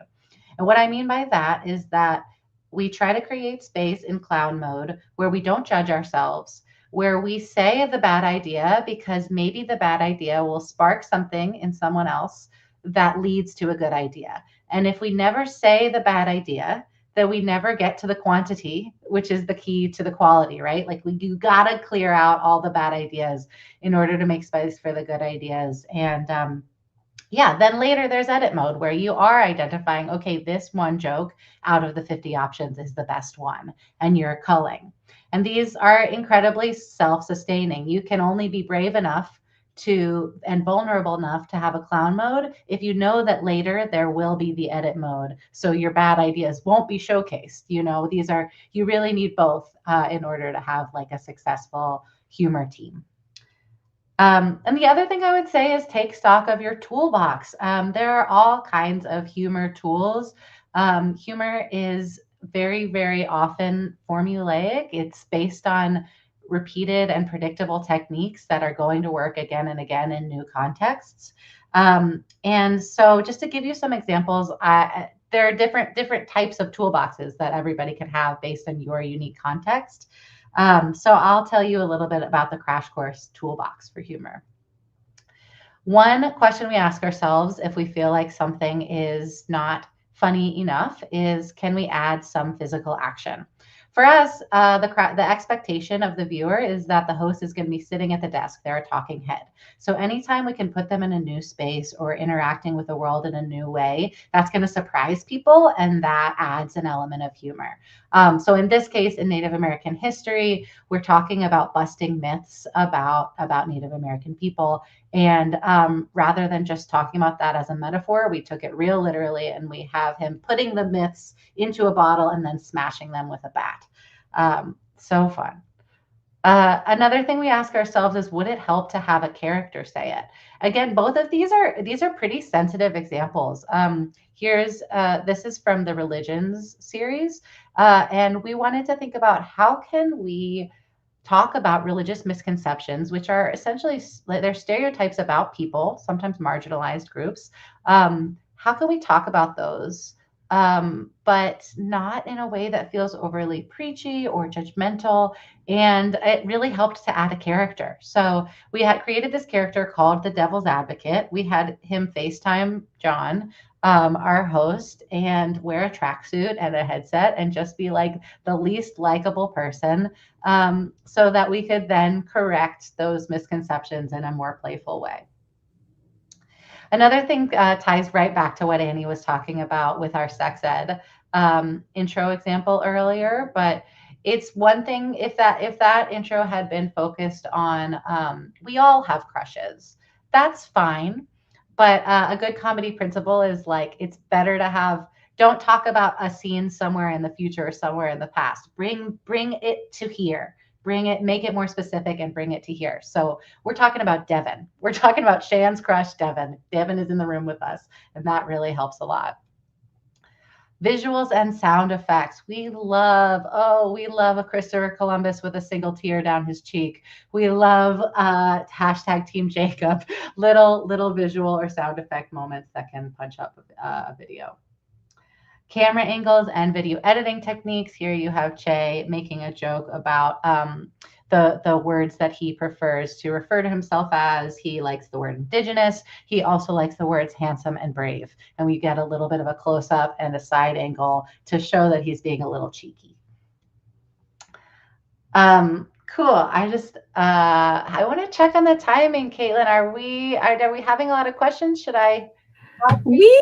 And what I mean by that is that we try to create space in clown mode where we don't judge ourselves, where we say the bad idea because maybe the bad idea will spark something in someone else that leads to a good idea. And if we never say the bad idea, then we never get to the quantity, which is the key to the quality, right? Like you gotta clear out all the bad ideas in order to make space for the good ideas. And then later there's edit mode where you are identifying, okay, this one joke out of the 50 options is the best one, and you're culling. And these are incredibly self-sustaining. You can only be brave enough and vulnerable enough to have a clown mode if you know that later there will be the edit mode, so your bad ideas won't be showcased. You really need both in order to have like a successful humor team. And the other thing I would say is take stock of your toolbox. There are all kinds of humor tools. Humor is very, very often formulaic. It's based on repeated and predictable techniques that are going to work again and again in new contexts. And so just to give you some examples, there are different types of toolboxes that everybody can have based on your unique context. So I'll tell you a little bit about the Crash Course toolbox for humor. One question we ask ourselves if we feel like something is not funny enough is, can we add some physical action? For us, the expectation of the viewer is that the host is going to be sitting at the desk. They're a talking head. So anytime we can put them in a new space or interacting with the world in a new way, that's going to surprise people, and that adds an element of humor. So in this case, in Native American history, we're talking about busting myths about Native American people. And rather than just talking about that as a metaphor, we took it real literally, and we have him putting the myths into a bottle and then smashing them with a bat. So fun. Another thing we ask ourselves is, would it help to have a character say it? Again, both of these are pretty sensitive examples. This is from the religions series, and we wanted to think about how can we talk about religious misconceptions, which are essentially they're stereotypes about people, sometimes marginalized groups. How can we talk about those, but not in a way that feels overly preachy or judgmental? And it really helped to add a character. So we had created this character called the Devil's Advocate. We had him FaceTime John, our host, and wear a tracksuit and a headset and just be like the least likable person, so that we could then correct those misconceptions in a more playful way. Another thing ties right back to what Annie was talking about with our sex ed intro example earlier, but it's one thing if that intro had been focused on we all have crushes, that's fine. But a good comedy principle is like, it's better to have, don't talk about a scene somewhere in the future or somewhere in the past. Bring it to here. Bring it, make it more specific and bring it to here. So we're talking about Devin. We're talking about Shan's crush, Devin. Devin is in the room with us, and that really helps a lot. Visuals and sound effects. We love a Christopher Columbus with a single tear down his cheek. We love hashtag Team Jacob, little visual or sound effect moments that can punch up a video. Camera angles and video editing techniques. Here you have Che making a joke about the words that he prefers to refer to himself as. He likes the word indigenous. He also likes the words handsome and brave. And we get a little bit of a close-up and a side angle to show that he's being a little cheeky. Cool. I want to check on the timing, Caitlin. Are we having a lot of questions? Should I? We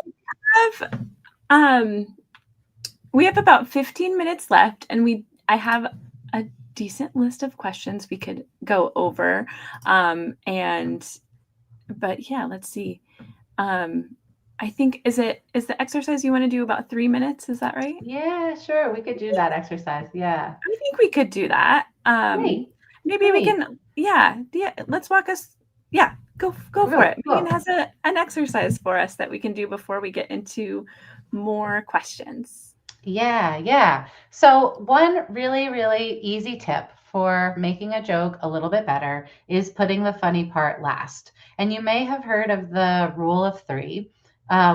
have about 15 minutes left, and I have a decent list of questions we could go over. But yeah, let's see. I think is the exercise you want to do about 3 minutes? Is that right? Yeah, sure. We could do that exercise. Yeah. I think we could do that. Great. Maybe we can. Yeah. Let's walk us. Yeah. Go for it. Cool. Megan has an exercise for us that we can do before we get into more questions. Yeah. So one really, really easy tip for making a joke a little bit better is putting the funny part last. And you may have heard of the rule of three,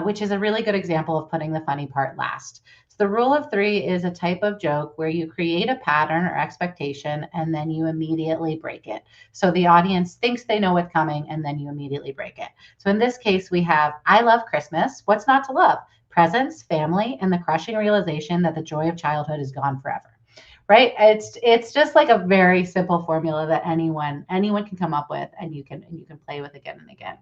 which is a really good example of putting the funny part last. So the rule of three is a type of joke where you create a pattern or expectation and then you immediately break it. So the audience thinks they know what's coming and then you immediately break it. So in this case, we have, I love Christmas. What's not to love? Presents, family, and the crushing realization that the joy of childhood is gone forever. Right? It's just like a very simple formula that anyone can come up with, and you can play with again and again.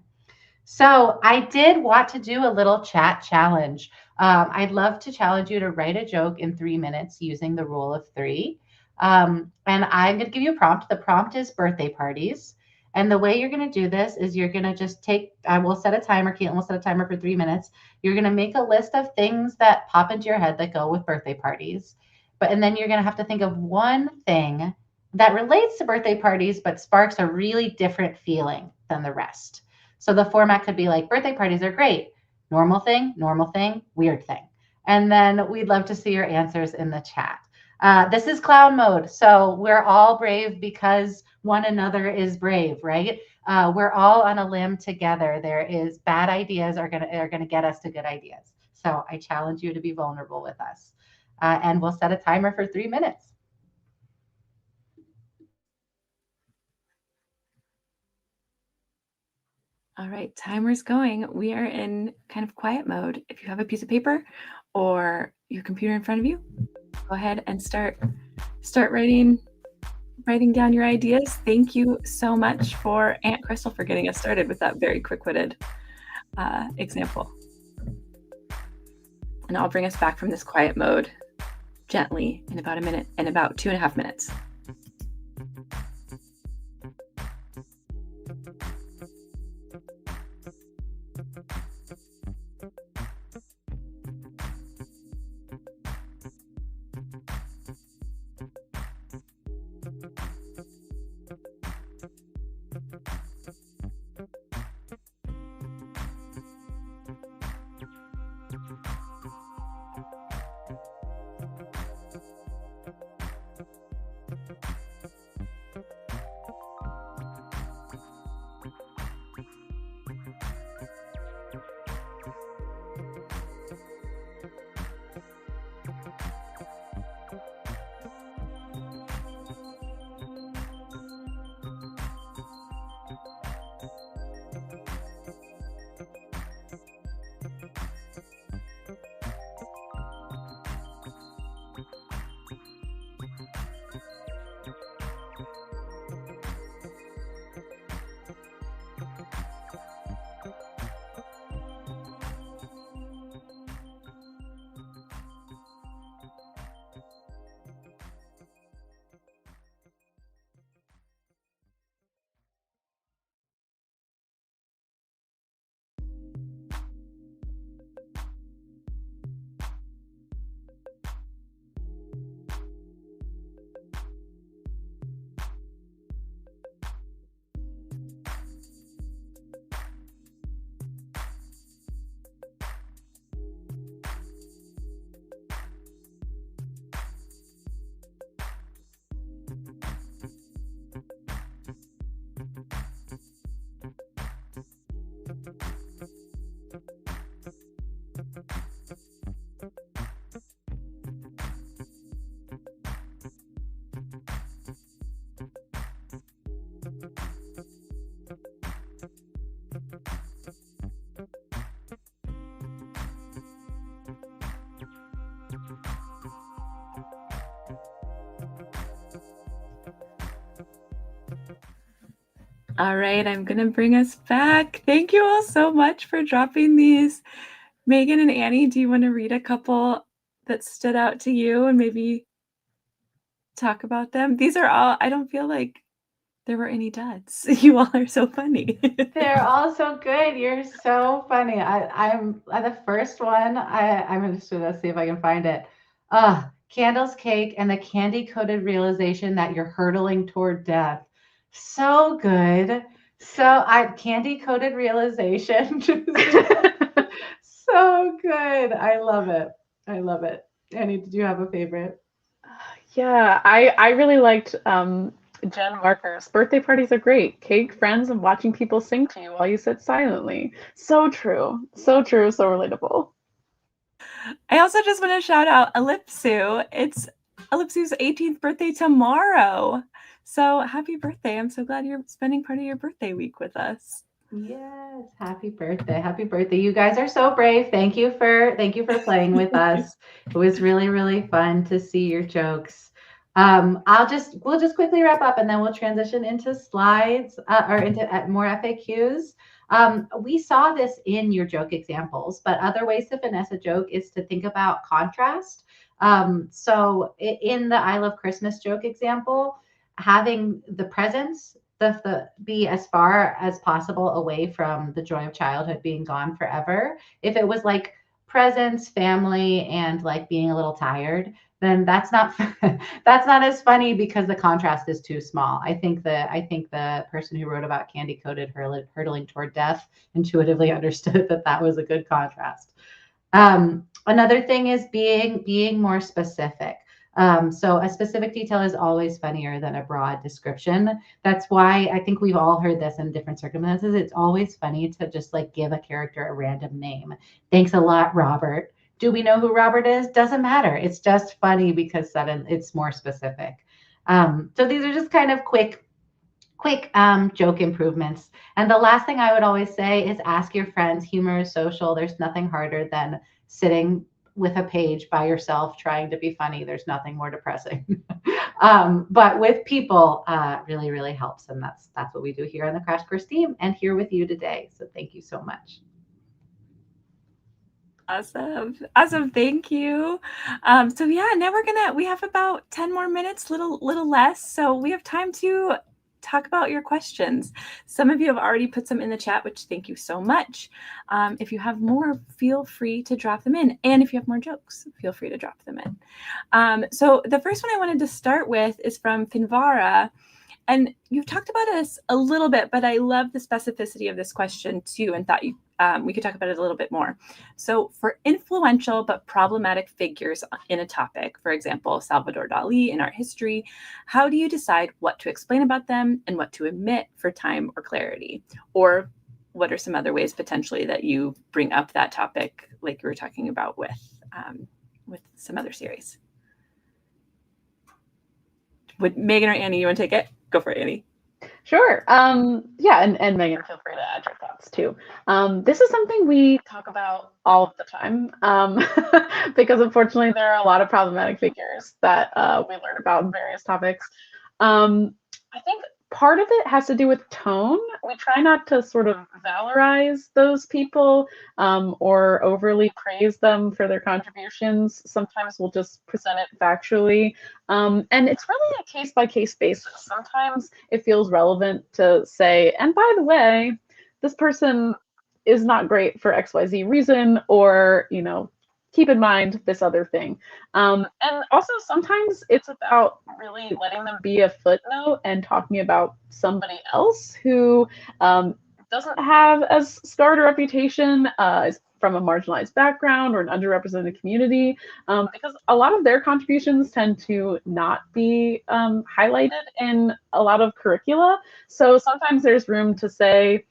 So I did want to do a little chat challenge. I'd love to challenge you to write a joke in 3 minutes using the rule of three. And I'm going to give you a prompt. The prompt is birthday parties. And the way you're going to do this is you're going to just I will set a timer. Caitlin will set a timer for 3 minutes. You're going to make a list of things that pop into your head that go with birthday parties. And then you're going to have to think of one thing that relates to birthday parties, but sparks a really different feeling than the rest. So the format could be like, birthday parties are great. Normal thing, weird thing. And then we'd love to see your answers in the chat. This is clown mode. So we're all brave because one another is brave, right? We're all on a limb together. There is bad ideas are gonna get us to good ideas. So I challenge you to be vulnerable with us. And we'll set a timer for 3 minutes. All right, timer's going. We are in kind of quiet mode. If you have a piece of paper or your computer in front of you, go ahead and start writing down your ideas. Thank you so much for Aunt Crystal for getting us started with that very quick-witted example. And I'll bring us back from this quiet mode gently in about a minute, in about 2.5 minutes. All right, I'm going to bring us back. Thank you all so much for dropping these. Meghan and Annie, do you want to read a couple that stood out to you and maybe talk about them? These are all, I don't feel like there were any duds. You all are so funny. They're all so good. You're so funny. I'm the first one. I'm gonna see if I can find it. Candles, cake, and the candy-coated realization that you're hurtling toward death. So good. So I candy-coated realization. So good. I love it. I love it. Annie, did you have a favorite? Yeah, I really liked Jen Marker's birthday parties are great. Cake, friends, and watching people sing to you while you sit silently. So true. So true. So relatable. I also just want to shout out Ellipsu. It's Ellipsu's 18th birthday tomorrow. So happy birthday. I'm so glad you're spending part of your birthday week with us. Yes, happy birthday. Happy birthday. You guys are so brave. Thank you for playing with us. It was really, really fun to see your jokes. We'll just quickly wrap up and then we'll transition into slides or into more FAQs. We saw this in your joke examples, but other ways to finesse a joke is to think about contrast. So in the I Love Christmas joke example, having the presents be as far as possible away from the joy of childhood being gone forever. If it was like presents, family, and like being a little tired, then that's not that's not as funny because the contrast is too small. I think the person who wrote about candy coated hurtling toward death intuitively understood that that was a good contrast. Another thing is being more specific. So a specific detail is always funnier than a broad description. That's why I think we've all heard this in different circumstances. It's always funny to just like give a character a random name. Thanks a lot, Robert. Do we know who Robert is? Doesn't matter. It's just funny because it's more specific. So these are just kind of quick joke improvements. And the last thing I would always say is ask your friends. Humor is social. There's nothing harder than sitting with a page by yourself trying to be funny. There's nothing more depressing. But with people, really, really helps. And that's what we do here on the Crash Course team and here with you today. So thank you so much. Awesome. Thank you. So yeah, now we have about 10 more minutes, little less. So we have time to talk about your questions. Some of you have already put some in the chat, which thank you so much. If you have more, feel free to drop them in. And if you have more jokes, feel free to drop them in. So the first one I wanted to start with is from Finvara. And you've talked about this a little bit, but I love the specificity of this question too, and thought we could talk about it a little bit more. So for influential but problematic figures in a topic, for example, Salvador Dali in art history, how do you decide what to explain about them and what to omit for time or clarity? Or what are some other ways potentially that you bring up that topic, like you were talking about with some other series? Would Meghan or Annie, you want to take it? Go for it, Annie. Sure. Yeah, and Meghan, feel free to add your thoughts too. This is something we talk about all of the time because unfortunately there are a lot of problematic figures that we learn about in various topics. I think part of it has to do with tone. We try not to sort of valorize those people or overly praise them for their contributions. Sometimes we'll just present it factually. And it's really a case-by-case basis. Sometimes it feels relevant to say, and by the way, this person is not great for XYZ reason, or, keep in mind this other thing. And also sometimes it's about really letting them be a footnote and talking about somebody else who doesn't have as scarred a reputation, is from a marginalized background or an underrepresented community, because a lot of their contributions tend to not be highlighted in a lot of curricula. So sometimes there's room to say,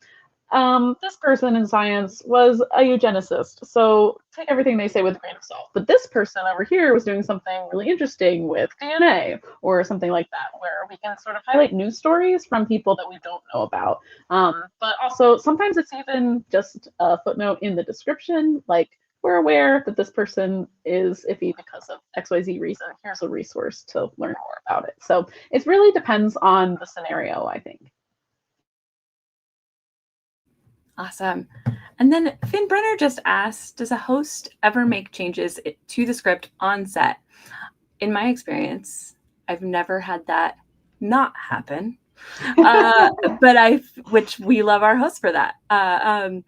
this person in science was a eugenicist, so take everything they say with a grain of salt. But this person over here was doing something really interesting with DNA or something like that, where we can sort of highlight news stories from people that we don't know about. But also sometimes it's even just a footnote in the description, like, we're aware that this person is iffy because of XYZ reason. Here's a resource to learn more about it. So it really depends on the scenario, I think. Awesome. And then Finn Brenner just asked, does a host ever make changes to the script on set? In my experience, I've never had that not happen. Which we love our hosts for that. But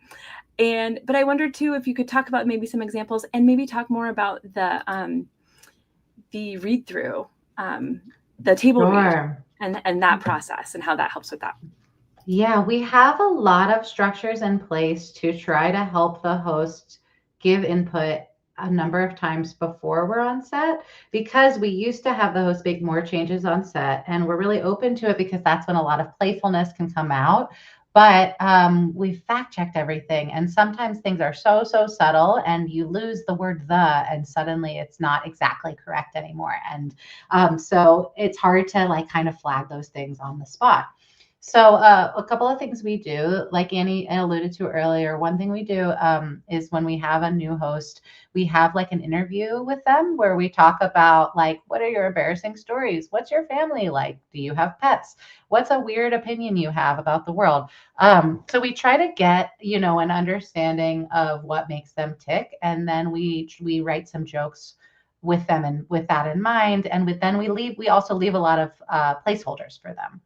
I wondered too if you could talk about maybe some examples and maybe talk more about the read through, the table read, and that process and how that helps with that. Yeah, we have a lot of structures in place to try to help the host give input a number of times before we're on set, because we used to have the host make more changes on set, and we're really open to it because that's when a lot of playfulness can come out. But we fact checked everything, and sometimes things are so subtle, and you lose the word "the," and suddenly it's not exactly correct anymore. And so it's hard to like kind of flag those things on the spot. So a couple of things we do, like Annie alluded to earlier, one thing we do is when we have a new host, we have like an interview with them where we talk about like, what are your embarrassing stories? What's your family like? Do you have pets? What's a weird opinion you have about the world? So we try to get, an understanding of what makes them tick. And then we write some jokes with them and with that in mind. And then we also leave a lot of placeholders for them,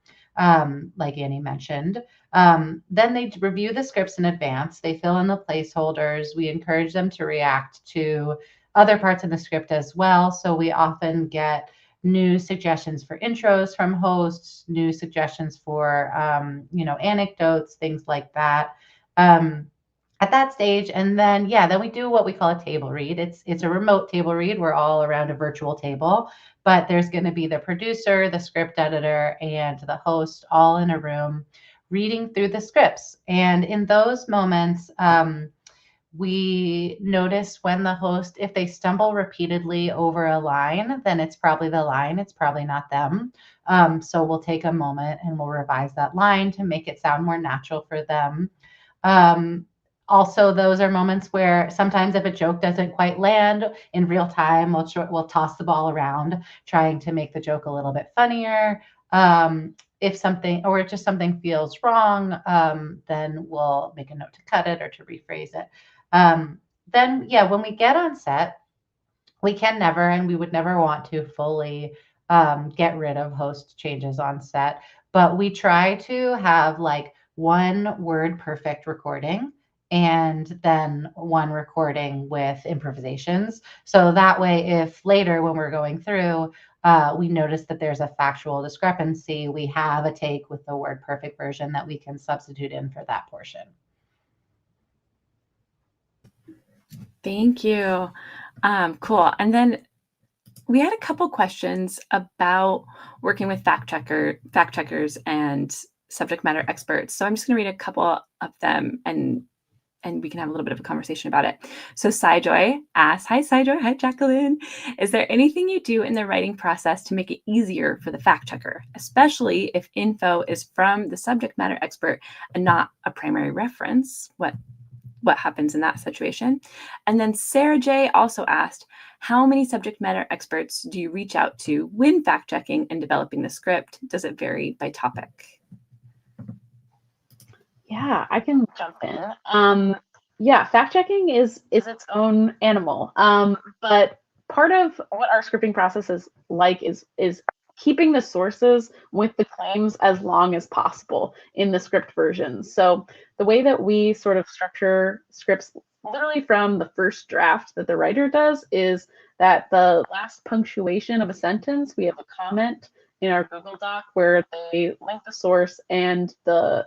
like Annie mentioned. Then they review the scripts in advance. They fill in the placeholders. We encourage them to react to other parts of the script as well. So we often get new suggestions for intros from hosts, new suggestions for, anecdotes, things like that. At that stage, and then we do what we call a table read. It's a remote table read. We're all around a virtual table, but there's going to be the producer, the script editor, and the host all in a room reading through the scripts. And in those moments, we notice when the host, if they stumble repeatedly over a line, then it's probably the line, it's probably not them. So we'll take a moment and we'll revise that line to make it sound more natural for them. Also, those are moments where sometimes if a joke doesn't quite land in real time, we'll toss the ball around, trying to make the joke a little bit funnier. If something feels wrong, then we'll make a note to cut it or to rephrase it. When we get on set, we can never, and we would never want to fully get rid of host changes on set, but we try to have like one word perfect recording and then one recording with improvisations. So that way, if later when we're going through, we notice that there's a factual discrepancy, we have a take with the word perfect version that we can substitute in for that portion. Thank you. Cool. And then we had a couple questions about working with fact checkers and subject matter experts. So I'm just going to read a couple of them and we can have a little bit of a conversation about it. So Joy asks, hi Joy, hi Jacqueline. Is there anything you do in the writing process to make it easier for the fact checker, especially if info is from the subject matter expert and not a primary reference? What happens in that situation? And then Sarah J also asked, how many subject matter experts do you reach out to when fact checking and developing the script? Does it vary by topic? Yeah, I can jump in. Fact checking is its own animal. But part of what our scripting process is like is keeping the sources with the claims as long as possible in the script version. So the way that we sort of structure scripts literally from the first draft that the writer does is that the last punctuation of a sentence, we have a comment in our Google Doc where they link the source and the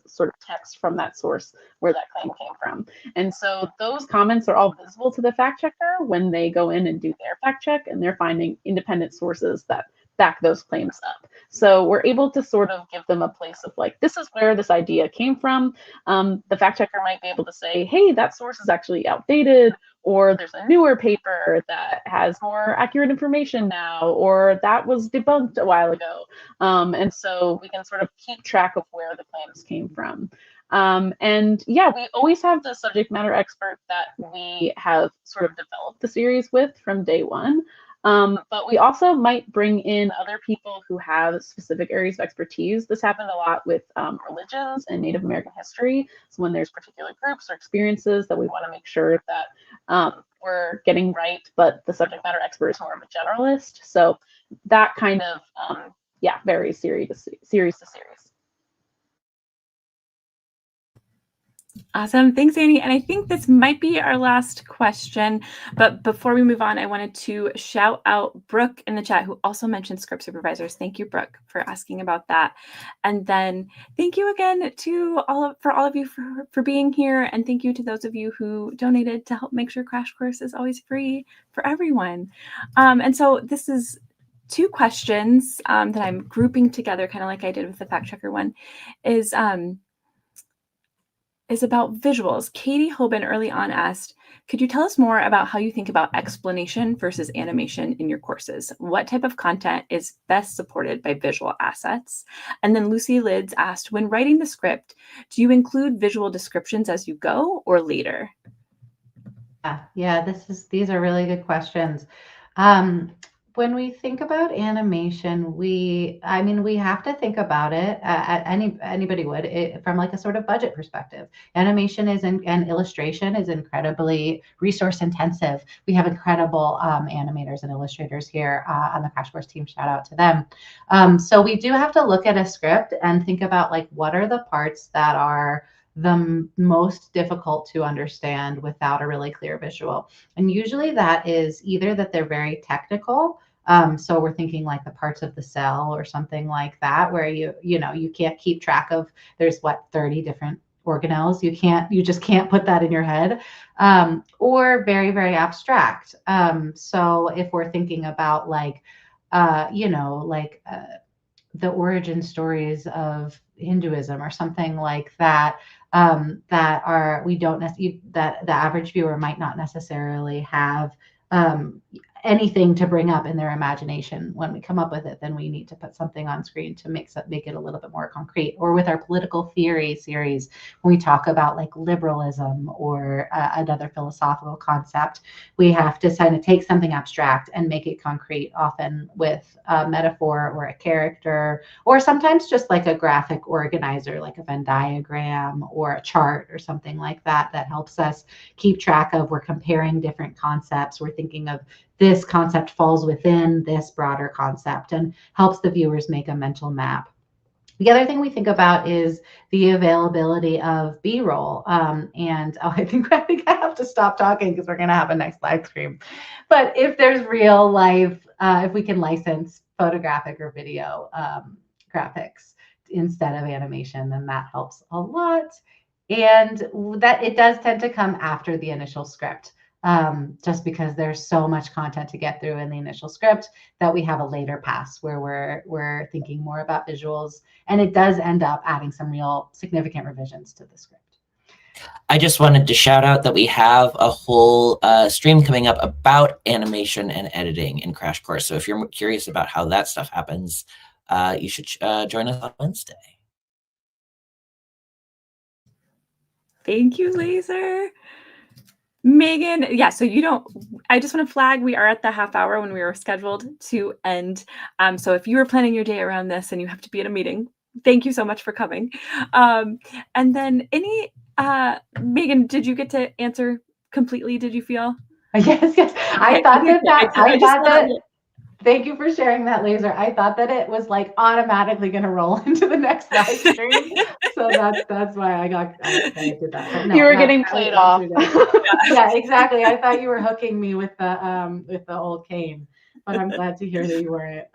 sort of text from that source where that claim came from. And so those comments are all visible to the fact checker when they go in and do their fact check, and they're finding independent sources that back those claims up. So we're able to sort of give them a place of like, this is where this idea came from. The fact checker might be able to say, hey, that source is actually outdated, or there's a newer paper that has more accurate information now, or that was debunked a while ago. And so we can sort of keep track of where the claims came from. We always have the subject matter expert that we have sort of developed the series with from day one. But we also might bring in other people who have specific areas of expertise. This happened a lot with religions and Native American history. So when there's particular groups or experiences that we want to make sure that we're getting right, but the subject matter expert is more of a generalist. So that kind of, varies series to series. Awesome. Thanks, Annie. And I think this might be our last question. But before we move on, I wanted to shout out Brooke in the chat, who also mentioned script supervisors. Thank you, Brooke, for asking about that. And then thank you again to all of you for being here. And thank you to those of you who donated to help make sure Crash Course is always free for everyone. And so this is 2 questions that I'm grouping together, kind of like I did with the fact checker one, is about visuals. Katie Hoban early on asked, could you tell us more about how you think about explanation versus animation in your courses? What type of content is best supported by visual assets? And then Lucy Lids asked, when writing the script, do you include visual descriptions as you go or later? Yeah, these are really good questions. When we think about animation, we have to think about it. Anybody would from like a sort of budget perspective. Animation and illustration is incredibly resource intensive. We have incredible animators and illustrators here on the Crash Course team. Shout out to them. So we do have to look at a script and think about like what are the parts that are the most difficult to understand without a really clear visual. And usually that is either that they're very technical. So we're thinking like the parts of the cell or something like that, where you can't keep track of, there's 30 different organelles. You just can't put that in your head, or very, very abstract. So if we're thinking about the origin stories of Hinduism or something like that, that the average viewer might not necessarily have anything to bring up in their imagination when we come up with it, then we need to put something on screen to make it a little bit more concrete. Or with our political theory series, when we talk about like liberalism or another philosophical concept, we have to kind of take something abstract and make it concrete, often with a metaphor or a character, or sometimes just like a graphic organizer, like a Venn diagram or a chart or something like that, that helps us keep track of, we're comparing different concepts, we're thinking of this concept falls within this broader concept, and helps the viewers make a mental map. The other thing we think about is the availability of B-roll. I think I have to stop talking because we're going to have a next live stream. But if there's real life, if we can license photographic or video graphics instead of animation, then that helps a lot. And that it does tend to come after the initial script. Just because there's so much content to get through in the initial script that we have a later pass where we're thinking more about visuals, and it does end up adding some real significant revisions to the script. I just wanted to shout out that we have a whole stream coming up about animation and editing in Crash Course. So if you're curious about how that stuff happens, you should join us on Wednesday. Thank you, Laser. Meghan, yeah, so I just want to flag, we are at the half hour when we were scheduled to end. So if you were planning your day around this and you have to be at a meeting, thank you so much for coming. And then Meghan, did you get to answer completely, did you feel? Yes. Okay. I thought that thank you for sharing that, Laser. I thought that it was like automatically going to roll into the next live stream. So that's why I did that. But no, you were getting played off. Yeah, exactly. I thought you were hooking me with the old cane, but I'm glad to hear that you weren't.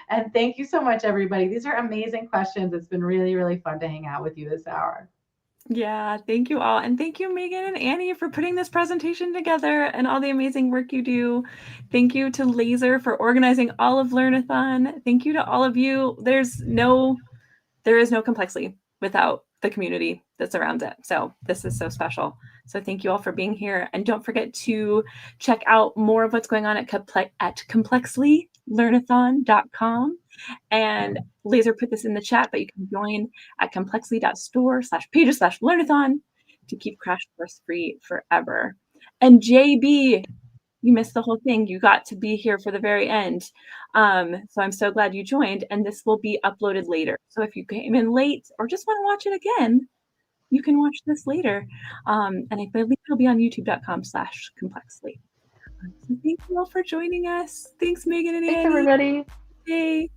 And thank you so much, everybody. These are amazing questions. It's been really, really fun to hang out with you this hour. Yeah, thank you all. And thank you, Meghan and Annie, for putting this presentation together and all the amazing work you do. Thank you to Laser for organizing all of Learnathon. Thank you to all of you. There is no complexity without the community that surrounds it. So this is so special. So thank you all for being here. And don't forget to check out more of what's going on at complexlylearnathon.com. And Laser put this in the chat, but you can join at complexly.store/pages/learnathon to keep Crash Course free forever. And JB, you missed the whole thing. You got to be here for the very end. So I'm so glad you joined, and this will be uploaded later. So if you came in late or just want to watch it again, you can watch this later. And I believe it'll be on youtube.com/complexly. So thank you all for joining us. Thanks, Megan and Annie. Thanks, everybody. Hey.